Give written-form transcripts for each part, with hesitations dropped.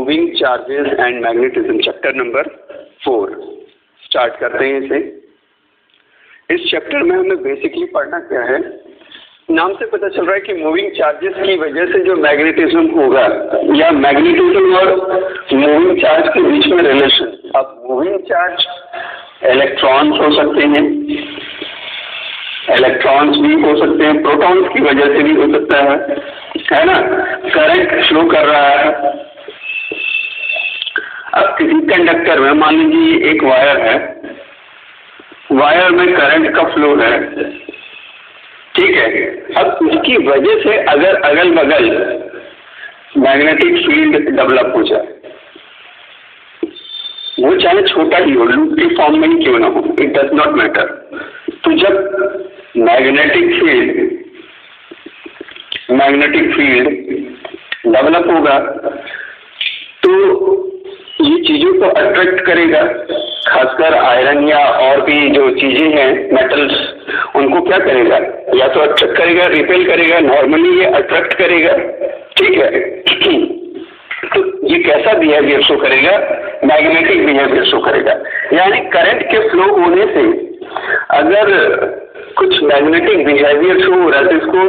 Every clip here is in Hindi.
Moving charges and magnetism, chapter number 4 start करते हैं इसे। इस चैप्टर में हमें बेसिकली पढ़ना क्या है, नाम से पता चल रहा है कि मूविंग चार्जेस की वजह से जो मैग्नेटिज्म होगा या मैग्नेटिज्म और मूविंग चार्ज के बीच में रिलेशन। अब मूविंग चार्ज इलेक्ट्रॉन्स हो सकते हैं, इलेक्ट्रॉन्स भी हो सकते हैं, प्रोटॉन्स की वजह से भी हो सकता है ना। करंट फ्लो कर रहा है। अब किसी कंडक्टर में मान लीजिए एक वायर है, वायर में करंट का फ्लो है, ठीक है। अब उसकी वजह से अगर अगल बगल मैग्नेटिक फील्ड डेवलप हो जाए, वो चाहे छोटा ही हो, लूप के फॉर्म में ही क्यों ना हो, इट डज नॉट मैटर। तो जब मैग्नेटिक फील्ड डेवलप होगा तो ये चीजों को अट्रैक्ट करेगा, खासकर आयरन या और भी जो चीजें हैं मेटल्स, उनको क्या करेगा, या तो अट्रैक्ट करेगा, रिपेल करेगा। नॉर्मली ये अट्रैक्ट करेगा, ठीक है। तो ये कैसा बिहेवियर शो करेगा, मैग्नेटिक बिहेवियर शो करेगा। यानी करंट के फ्लो होने से अगर कुछ मैग्नेटिक बिहेवियर शो हो रहा है तो इसको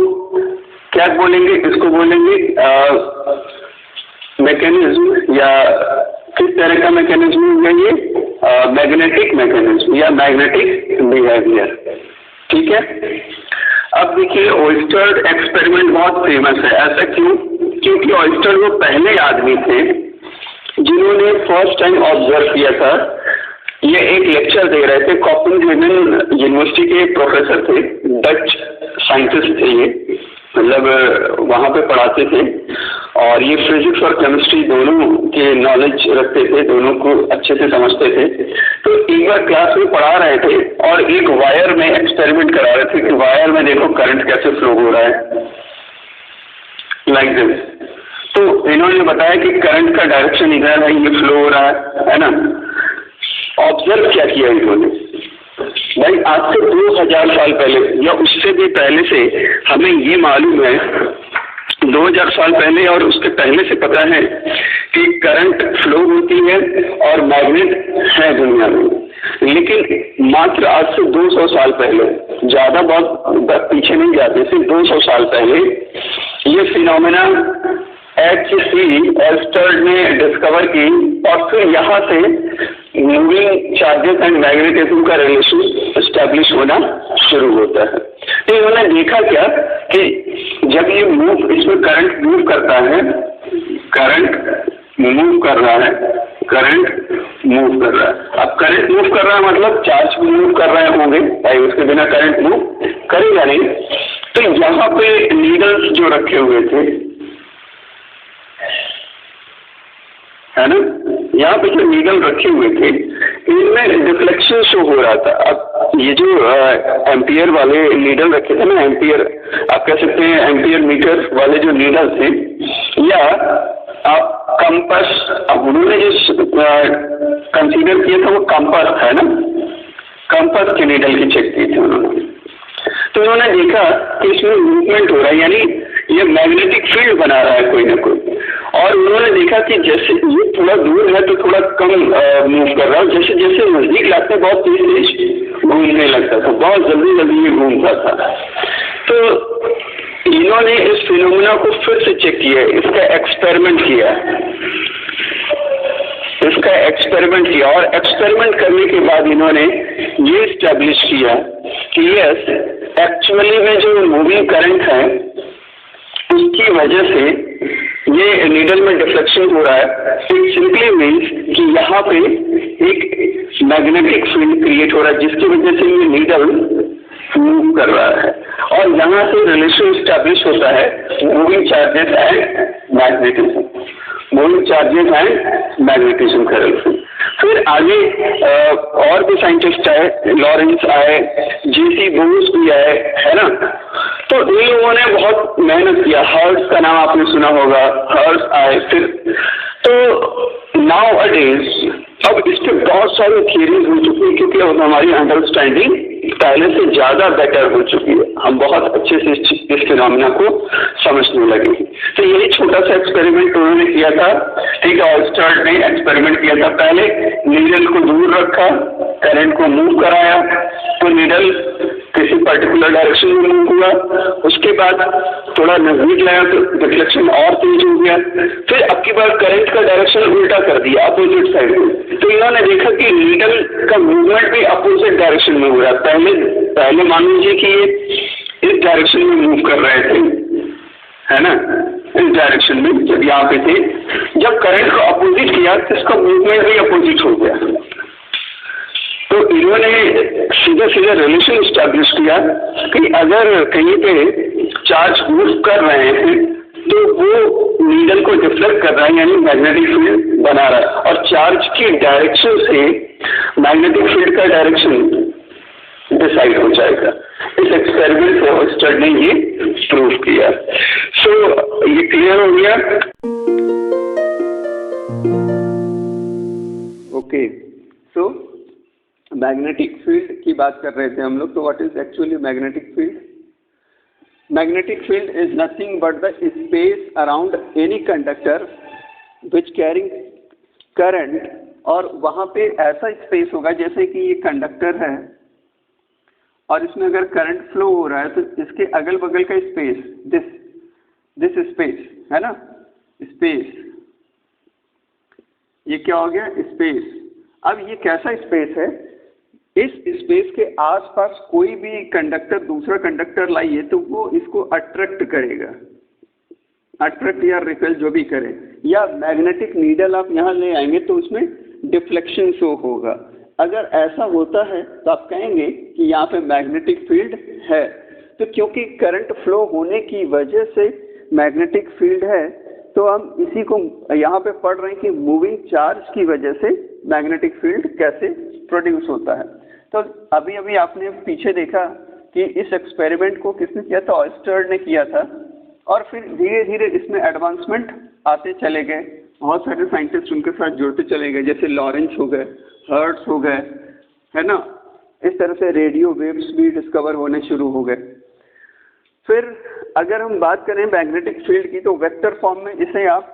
क्या बोलेंगे, इसको बोलेंगे मैकेनिज्म, या किस तरह का मैकेनिज्म है ये, मैग्नेटिक मैकेनिज्म या मैग्नेटिक बिहेवियर, ठीक है। अब देखिए ऑयस्टर एक्सपेरिमेंट बहुत फेमस है। ऐसा क्यों? क्योंकि ऑयस्टर वो पहले आदमी थे जिन्होंने फर्स्ट टाइम ऑब्जर्व किया था। ये एक लेक्चर दे रहे थे, कोपेनहेगन यूनिवर्सिटी के प्रोफेसर थे, डच साइंटिस्ट थे ये, मतलब वहाँ पे पढ़ाते थे और ये फिजिक्स और केमिस्ट्री दोनों के नॉलेज रखते थे, दोनों को अच्छे से समझते थे। तो एक बार क्लास में पढ़ा रहे थे और एक वायर में एक्सपेरिमेंट करा रहे थे कि वायर में देखो करंट कैसे फ्लो हो रहा है, लाइक दिस। तो इन्होंने बताया कि करंट का डायरेक्शन इधर है, ये फ्लो हो रहा है ना। ऑब्जर्व क्या किया इन्होंने, भाई आज से 2000 साल पहले या उससे भी पहले से हमें ये मालूम है, 2000 साल पहले और उसके पहले से पता है कि करंट फ्लो होती है और मैग्नेट है दुनिया में। लेकिन मात्र आज से 200 साल पहले, ज्यादा बहुत पीछे नहीं जाते, सिर्फ 200 साल पहले ये फिनोमेना ऑयस्टर ने डिस्कवर की और फिर यहाँ से मूविंग चार्जेस एंड मैग्नेटिज्म का रिलेशन एस्टेब्लिश होना शुरू होता है। तो इन्होंने देखा क्या कि जब ये मूव, इसमें करंट मूव करता है, करंट मूव कर रहा है, करंट मूव कर रहा है। अब करंट मूव कर रहा है मतलब चार्ज भी मूव कर रहे होंगे, भाई उसके बिना करंट मूव करेगा नहीं। तो यहाँ पे नीडल्स जो रखे हुए थे, है ना, यहाँ पे जो नीडल रखे हुए थे इनमें रिफ्लेक्शन शो हो रहा था। अब ये जो एम्पियर वाले नीडल रखे थे ना, एम्पियर आप कह सकते हैं, एम्पियर मीटर वाले जो नीडल थे, या आप कंपास, अब उन्होंने जो कंसीडर किया था वो कंपास था ना, कंपास के नीडल की चेक की थी उन्होंने। तो उन्होंने देखा कि इसमें मूवमेंट हो रहा है, यानी ये मैग्नेटिक फील्ड बना रहा है कोई ना कोई। और उन्होंने देखा कि जैसे ये थोड़ा दूर है तो थोड़ा कम मूव कर रहा है, जैसे जैसे नजदीक लाते बहुत तेज तेज घूमने लगता था, बहुत जल्दी जल्दी ये घूमता था। तो इन्होंने इस फिनोमेना को फिर से चेक किया, इसका एक्सपेरिमेंट किया, और एक्सपेरिमेंट करने के बाद इन्होंने ये स्टैब्लिश किया कि यस, एक्चुअली में जो मूविंग करंट है उसकी वजह से ये नीडल में डिफ्लेक्शन हो रहा है। इट सिंपली मीन्स कि यहाँ पे एक मैग्नेटिक फील्ड क्रिएट हो रहा है जिसकी वजह से ये नीडल मूव कर रहा है, और यहाँ से रिलेशन स्टैब्लिश होता है moving charges and magnetism, moving charges and magnetism का रिलेशन। फिर आगे और भी साइंटिस्ट आए, लॉरेंस आए, जेसी बोस भी आए, है ना। तो इन लोगों ने बहुत मेहनत किया। हर्ट्ज का नाम आपने सुना होगा, हर्ट्ज आए फिर। तो नाउ अडेज अब इस पे बहुत सारी थियरीज हो चुकी है, क्योंकि अब हमारी अंडरस्टैंडिंग पहले से ज्यादा बेटर हो चुकी है, हम बहुत अच्छे से इस फिनोमेना को समझने लगे हैं। तो यही छोटा सा एक्सपेरिमेंट उन्होंने किया था, ठीक है। ऑयस्टर्ड ने एक्सपेरिमेंट किया था, पहले नीडल को दूर रखा, करंट को मूव कराया, तो नीडल किसी पर्टिकुलर डायरेक्शन में मूव हुआ, उसके बाद थोड़ा नजदीक लाया तो डिफ्लेक्शन और तेज हो गया, फिर अब की बार करंट का डायरेक्शन उल्टा कर दिया अपोजिट साइड में, तो इन्होंने देखा कि नीडल का मूवमेंट भी अपोजिट डायरेक्शन में हो रहा है। पहले मान लीजिए कि ये इस डायरेक्शन में मूव कर रहे थे, है ना, इस डायरेक्शन में जब यहाँ पे थे, जब करंट को अपोजिट किया तो इसका मूवमेंट भी अपोजिट हो गया। तो इन्होंने सीधा सीधा रिलेशन स्टैब्लिश किया कि अगर कहीं पे चार्ज मूव कर रहे हैं तो वो नीडल को डिफ्लेक्ट कर रहा है, यानी मैग्नेटिक फील्ड बना रहा है, और चार्ज की डायरेक्शन से मैग्नेटिक फील्ड का डायरेक्शन डिसाइड हो जाएगा। इस एक्सपेरिमेंट से ऑयस्टर्ड ने ये प्रूव किया। सो ये क्लियर हो गया। ओके, सो मैग्नेटिक फील्ड की बात कर रहे थे हम लोग। तो what is actually magnetic field? Magnetic field is nothing but the space around any conductor which carrying current, और वहाँ पे ऐसा स्पेस होगा जैसे कि ये कंडक्टर है और इसमें अगर करंट फ्लो हो रहा है तो इसके अगल बगल का स्पेस, दिस स्पेस है ना, स्पेस, ये क्या हो गया, स्पेस। अब ये कैसा स्पेस है? इस स्पेस के आसपास कोई भी कंडक्टर दूसरा कंडक्टर लाइए तो वो इसको अट्रैक्ट करेगा, अट्रैक्ट या रिपेल जो भी करे, या मैग्नेटिक नीडल आप यहाँ ले आएंगे तो उसमें डिफ्लेक्शन शो होगा। अगर ऐसा होता है तो आप कहेंगे कि यहाँ पे मैग्नेटिक फील्ड है। तो क्योंकि करंट फ्लो होने की वजह से मैग्नेटिक फील्ड है, तो हम इसी को यहाँ पे पढ़ रहे हैं कि मूविंग चार्ज की वजह से मैग्नेटिक फील्ड कैसे प्रोड्यूस होता है। तो अभी अभी आपने पीछे देखा कि इस एक्सपेरिमेंट को किसने किया था? ऑयस्टर्ड ने किया था, और फिर धीरे धीरे इसमें एडवांसमेंट आते चले गए, बहुत सारे साइंटिस्ट उनके साथ जुड़ते चले गए, जैसे लॉरेंस हो गए, हर्ट्स हो गए, है ना, इस तरह से रेडियो वेव्स भी डिस्कवर होने शुरू हो गए। फिर अगर हम बात करें मैग्नेटिक फील्ड की, तो वेक्टर फॉर्म में इसे आप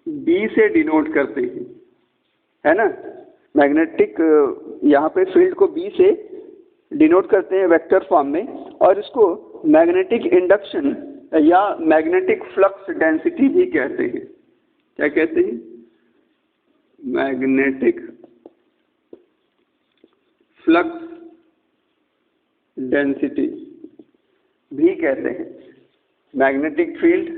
बी से डिनोट करते हैं, है ना, मैग्नेटिक यहाँ पे फील्ड को बी से डिनोट करते हैं वेक्टर फॉर्म में, और इसको मैग्नेटिक इंडक्शन या मैग्नेटिक फ्लक्स डेंसिटी भी कहते हैं। क्या कहते हैं? मैग्नेटिक फ्लक्स डेंसिटी भी कहते हैं। मैग्नेटिक फील्ड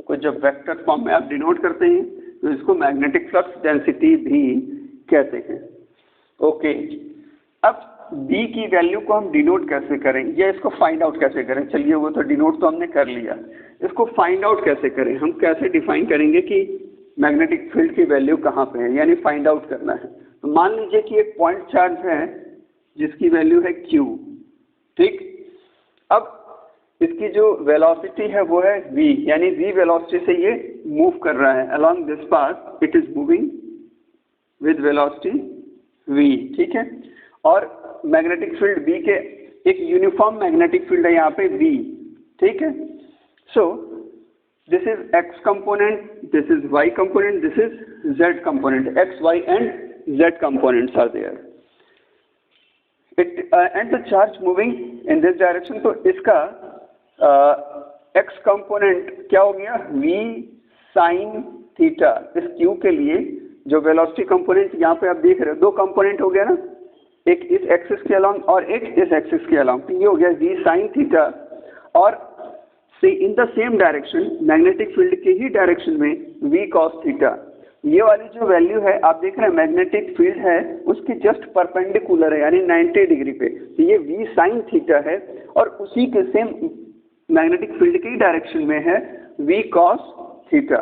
को जब वेक्टर फॉर्म में आप डिनोट करते हैं तो इसको मैग्नेटिक फ्लक्स डेंसिटी भी कहते हैं। ओके, अब B की वैल्यू को हम डिनोट कैसे करें या इसको फाइंड आउट कैसे करें? चलिए, वो तो डिनोट तो हमने कर लिया, इसको फाइंड आउट कैसे करें? हम कैसे डिफाइन करेंगे कि मैग्नेटिक फील्ड की वैल्यू कहाँ पे है, यानी फाइंड आउट करना है। तो मान लीजिए कि एक पॉइंट चार्ज है जिसकी वैल्यू है Q, ठीक। अब इसकी जो वेलोसिटी है वो है v, यानी v वेलोसिटी से ये मूव कर रहा है along this path, it is moving with velocity v, ठीक है। और मैग्नेटिक फील्ड B के एक यूनिफॉर्म मैग्नेटिक फील्ड है यहाँ पे V, ठीक है। So this is x component, this is y component, this is z component, x, y and z components are there. And the charge moving in this direction, तो इसका x component क्या हो गया? v sin theta. इस q के लिए जो वेलोसिटी कंपोनेंट यहाँ पे आप देख रहे हो, दो कंपोनेंट हो गया ना, एक इस एक्सिस के अलोंग और एक इस एक्सिस के अलोंग, तो ये हो गया v sin थीटा। और in the same direction, magnetic field के ही डायरेक्शन में v cos थीटा। ये वाली जो वैल्यू है आप देख रहे हैं, मैग्नेटिक फील्ड है उसके जस्ट परपेंडिकुलर है, यानी 90 डिग्री पे, तो ये v sin थीटा है, और उसी के सेम मैग्नेटिक फील्ड के ही डायरेक्शन में है v cos theta.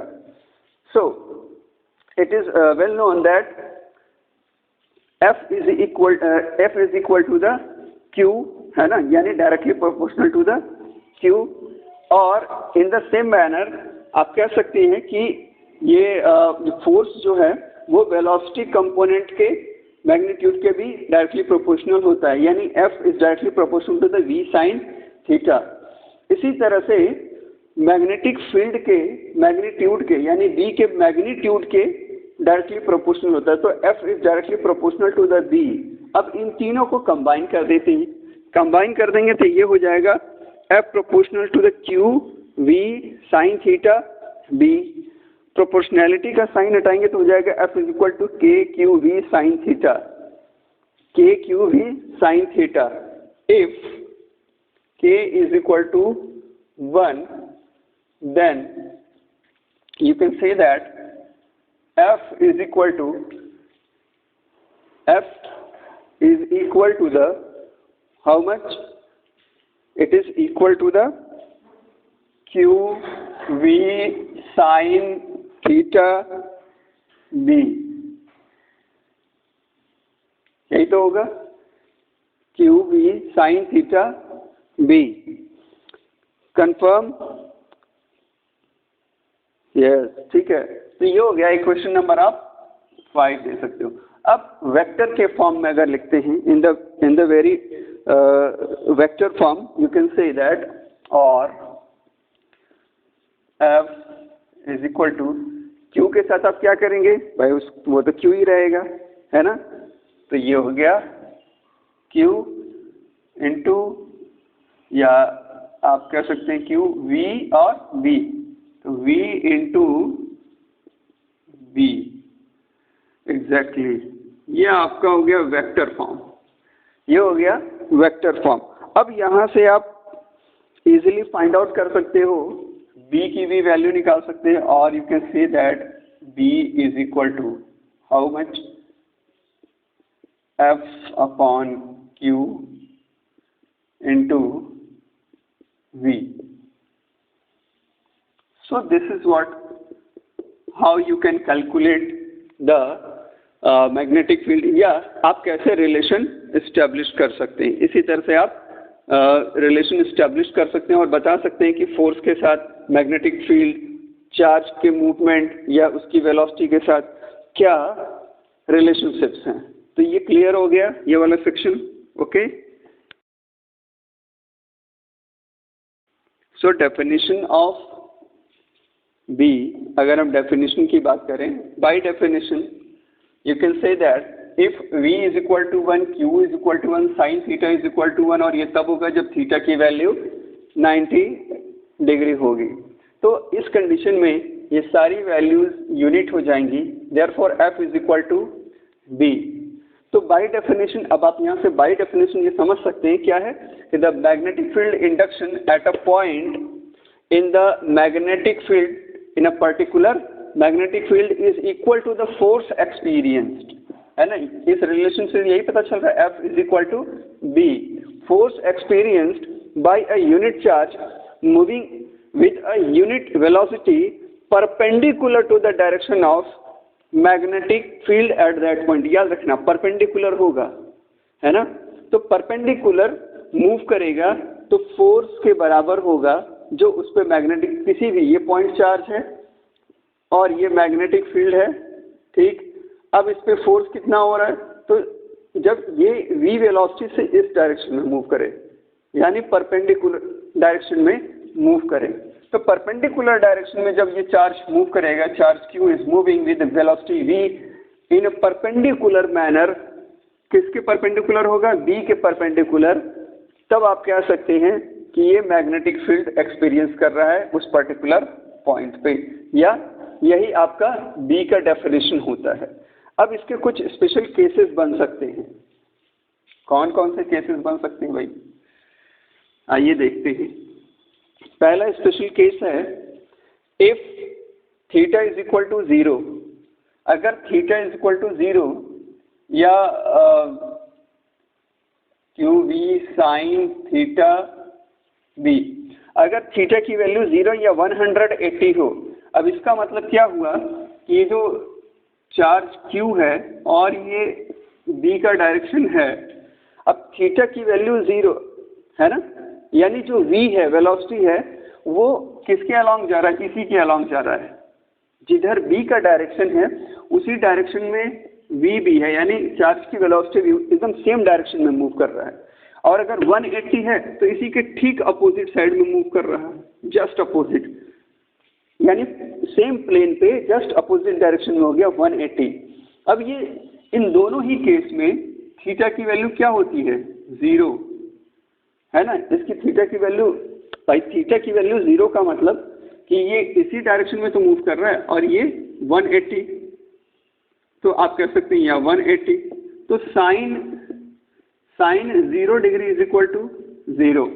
So it is well known that f is equal to the q, है ना, यानी directly proportional to the q। और इन द सेम मैनर आप कह सकते हैं कि ये फोर्स जो है वो वेलोसिटी कंपोनेंट के मैग्नीट्यूड के भी डायरेक्टली प्रोपोर्शनल होता है, यानी F is directly proportional to the V sine theta. इसी तरह से मैग्नेटिक फील्ड के मैग्नीट्यूड के यानी B के मैग्नीट्यूड के डायरेक्टली प्रोपोर्शनल होता है, तो F is directly proportional to the B। अब इन तीनों को कंबाइन कर देते हैं, कंबाइन कर देंगे तो ये हो जाएगा F proportional to the Q V sine theta B। Proportionality का साइन हटाएंगे तो हो जाएगा F is equal to K Q V sine theta, K Q V sine theta. If K is equal to 1, then you can say that F is equal to the how much? It is equal to the Q V sin theta B। यही तो होगा, Q V sin theta B। Confirm? Yes, ठीक है। तो ये हो गया इक्वेशन नंबर आप 5 दे सकते हो। अब वेक्टर के फॉर्म में अगर लिखते हैं in the very vector form, you can say that और F is equal to Q के साथ आप क्या करेंगे भाई, वो तो Q ही रहेगा, है ना। तो ये हो गया Q इंटू, या आप कह सकते हैं Q V और B, तो V इंटू B एग्जैक्टली। ये आपका हो गया वेक्टर फॉर्म, ये हो गया वेक्टर फॉर्म। अब यहाँ से आप इजीली फाइंड आउट कर सकते हो, B की भी वैल्यू निकाल सकते हैं, और you can say that B is equal to how much, F upon Q into V। So this is how you can calculate the magnetic field, या आप कैसे रिलेशन इस्टेब्लिश कर सकते हैं। इसी तरह से आप रिलेशन इस्टेब्लिश कर सकते हैं और बता सकते हैं कि फोर्स के साथ मैग्नेटिक फील्ड, चार्ज के मूवमेंट या उसकी वेलोसिटी के साथ क्या रिलेशनशिप्स हैं। तो ये क्लियर हो गया ये वाला section, okay. So definition of B, अगर हम डेफिनेशन की बात करें, by definition you can say that if V is equal to 1, Q is equal to 1, sine theta is equal to 1, और ये तब होगा जब थीटा की वैल्यू 90 डिग्री होगी। तो इस कंडीशन में ये सारी वैल्यूज यूनिट हो जाएंगी, therefore F is equal to B। तो बाय डेफिनेशन, अब आप यहाँ से बाय डेफिनेशन ये समझ सकते हैं क्या है कि the magnetic field induction at a point in the magnetic field in a particular magnetic field is equal to the force experienced, है ना। इस रिलेशन से यही पता चल रहा है F is equal to B, force experienced by a unit charge moving with a unit velocity perpendicular to the direction of magnetic field at that point. याद रखना परपेंडिकुलर होगा, है ना। तो परपेंडिकुलर मूव करेगा तो फोर्स के बराबर होगा जो उस पर मैग्नेटिक, किसी भी, ये पॉइंट चार्ज है और ये मैग्नेटिक फील्ड है, ठीक। अब इस पे फोर्स कितना हो रहा है, तो जब ये v वेलोसिटी से इस डायरेक्शन में मूव करे, यानी परपेंडिकुलर डायरेक्शन में मूव करे, तो परपेंडिकुलर डायरेक्शन में जब ये चार्ज मूव करेगा, charge Q is moving with velocity v in a perpendicular manner, किसके परपेंडिकुलर होगा, B के परपेंडिकुलर, तब आप कह सकते हैं कि ये मैग्नेटिक फील्ड एक्सपीरियंस कर रहा है उस पर्टिकुलर पॉइंट पे, या यही आपका B का डेफिनेशन होता है। अब इसके कुछ स्पेशल केसेस बन सकते हैं। कौन कौन से केसेस बन सकते हैं भाई, आइए देखते हैं। पहला स्पेशल केस है if theta is equal to 0, अगर थीटा इज इक्वल टू 0 या Q V sine theta B, अगर थीटा की वैल्यू 0 या 180 हो। अब इसका मतलब क्या हुआ कि ये जो चार्ज Q है और ये B का डायरेक्शन है, अब थीटा की वैल्यू 0 है ना, यानी जो V है, वेलोसिटी है, वो किसके अलॉन्ग जा रहा है, इसी के अलॉन्ग जा रहा है, जिधर b का डायरेक्शन है उसी डायरेक्शन में v भी है, यानी चार्ज की वेलोसिटी एकदम सेम डायरेक्शन में मूव कर रहा है। और अगर 180 है तो इसी के ठीक अपोजिट साइड में मूव कर रहा है, जस्ट अपोजिट, यानी सेम प्लेन पे जस्ट अपोजिट डायरेक्शन में हो गया 180। अब ये इन दोनों ही केस में थीटा की वैल्यू क्या होती है? 0, है ना। इसकी थीटा की वैल्यू, भाई थीटा की वैल्यू 0 का मतलब कि ये इसी डायरेक्शन में तो मूव कर रहा है और ये 180, तो आप कह सकते हैं यहाँ 180, तो sine 0 degree is equal to 0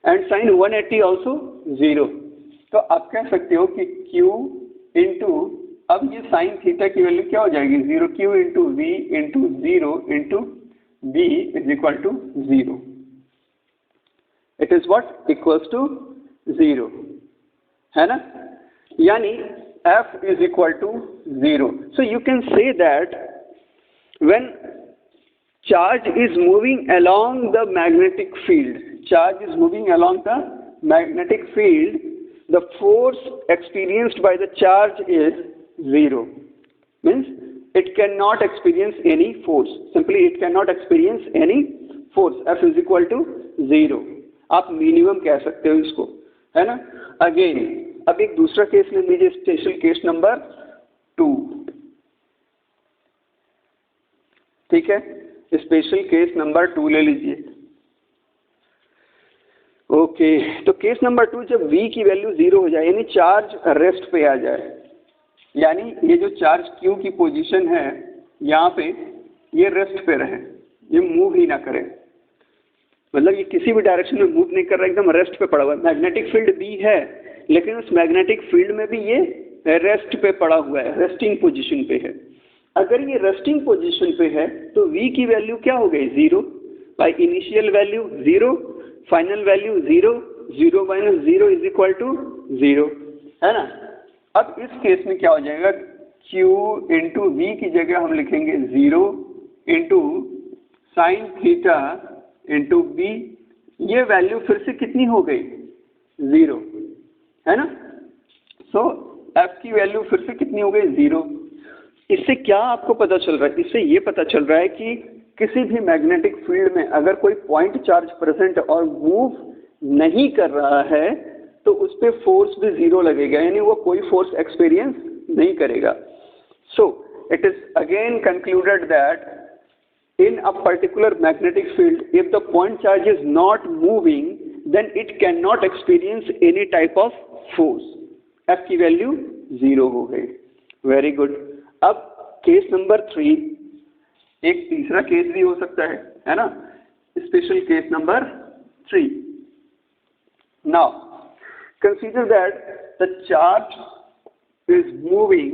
and sine 180 also 0। तो आप कह सकते हो कि Q इंटू, अब ये साइन थीटा की वैल्यू क्या हो जाएगी? 0, Q into V into 0 into B is equal to 0। It is what? Equals to 0, है ना। यानी F is equal to 0. So you can say that when charge is moving along the magnetic field, the force experienced by the charge is 0. Means it cannot experience any force. Simply it cannot experience any force. F is equal to 0. आप मिनिमम कह सकते हो इसको, है ना। अगेन अब एक दूसरा केस ले लीजिए, स्पेशल केस नंबर 2, ठीक है। स्पेशल केस नंबर 2 ले लीजिए। ओके, तो केस नंबर 2, जब V की वैल्यू 0 हो जाए, यानी चार्ज रेस्ट पे आ जाए, यानी ये जो चार्ज Q की पोजीशन है यहाँ पे, ये रेस्ट पे रहे, ये मूव ही ना करे, मतलब ये किसी भी डायरेक्शन में मूव नहीं कर रहा, एकदम रेस्ट पे पड़ा हुआ है। मैग्नेटिक फील्ड भी है, लेकिन उस मैग्नेटिक फील्ड में भी ये रेस्ट पे पड़ा हुआ है, रेस्टिंग पोजीशन पे है। अगर ये रेस्टिंग पोजीशन पे है तो V की वैल्यू क्या हो गई? 0, by initial value 0, final value 0, 0 minus 0 is equal to 0, है ना। अब इस केस में क्या हो जाएगा? Q इंटू V की जगह हम लिखेंगे 0 into sine theta into B। ये वैल्यू फिर से कितनी हो गई? 0, है ना। सो F की वैल्यू फिर से कितनी हो गई? 0। इससे क्या आपको पता चल रहा है? इससे ये पता चल रहा है कि किसी भी मैग्नेटिक फील्ड में अगर कोई पॉइंट चार्ज प्रेजेंट और मूव नहीं कर रहा है तो उस पर फोर्स भी 0 लगेगा, यानी वो कोई फोर्स एक्सपीरियंस नहीं करेगा। सो it is again concluded that in a particular magnetic field, if the point charge is not moving, then it cannot experience any type of force. F की वैल्यू 0 हो गई। Very good. अब केस नंबर 3, एक तीसरा केस भी हो सकता है ना, special case number 3। Now consider that the charge is moving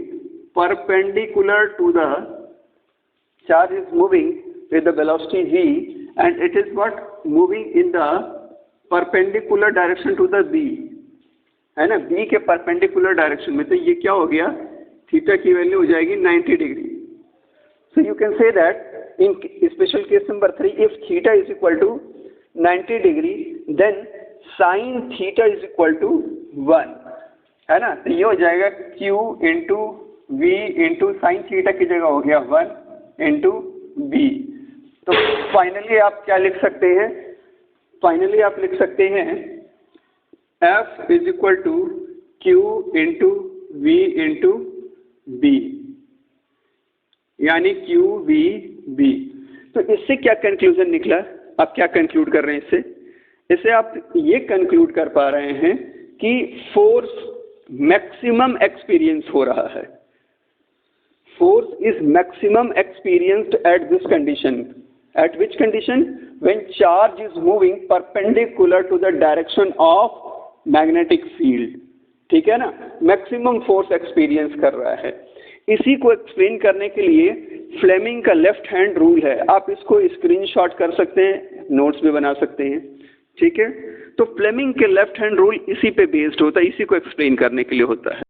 perpendicular to the charge is moving with the velocity v and it is what? Moving in the perpendicular direction to the b, है ना, b के perpendicular direction में। तो ये क्या हो गया? थीटा की वैल्यू हो जाएगी 90 degree. So you can say that in special case number 3, if theta is equal to 90 degree, then sin theta is equal to 1, है ना। तो ये हो जाएगा Q into V into sine theta की जगह हो गया 1 इंटू B। तो फाइनली आप क्या लिख सकते हैं? फाइनली आप लिख सकते हैं F is equal to Q into V into B, यानी QVB। तो इससे क्या कंक्लूजन निकला? आप क्या कंक्लूड कर रहे हैं इससे? इससे आप ये कंक्लूड कर पा रहे हैं कि फोर्स मैक्सिमम एक्सपीरियंस हो रहा है। Force is maximum experienced at this condition. At which condition? When charge is moving perpendicular to the direction of magnetic field. ठीक है ना, मैक्सिमम फोर्स एक्सपीरियंस कर रहा है। इसी को एक्सप्लेन करने के लिए फ्लेमिंग का लेफ्ट हैंड रूल है, आप इसको स्क्रीनशॉट कर सकते हैं, नोट्स भी बना सकते हैं, ठीक है। तो फ्लेमिंग के लेफ्ट हैंड रूल इसी पे बेस्ड होता है, इसी को एक्सप्लेन करने के लिए होता है।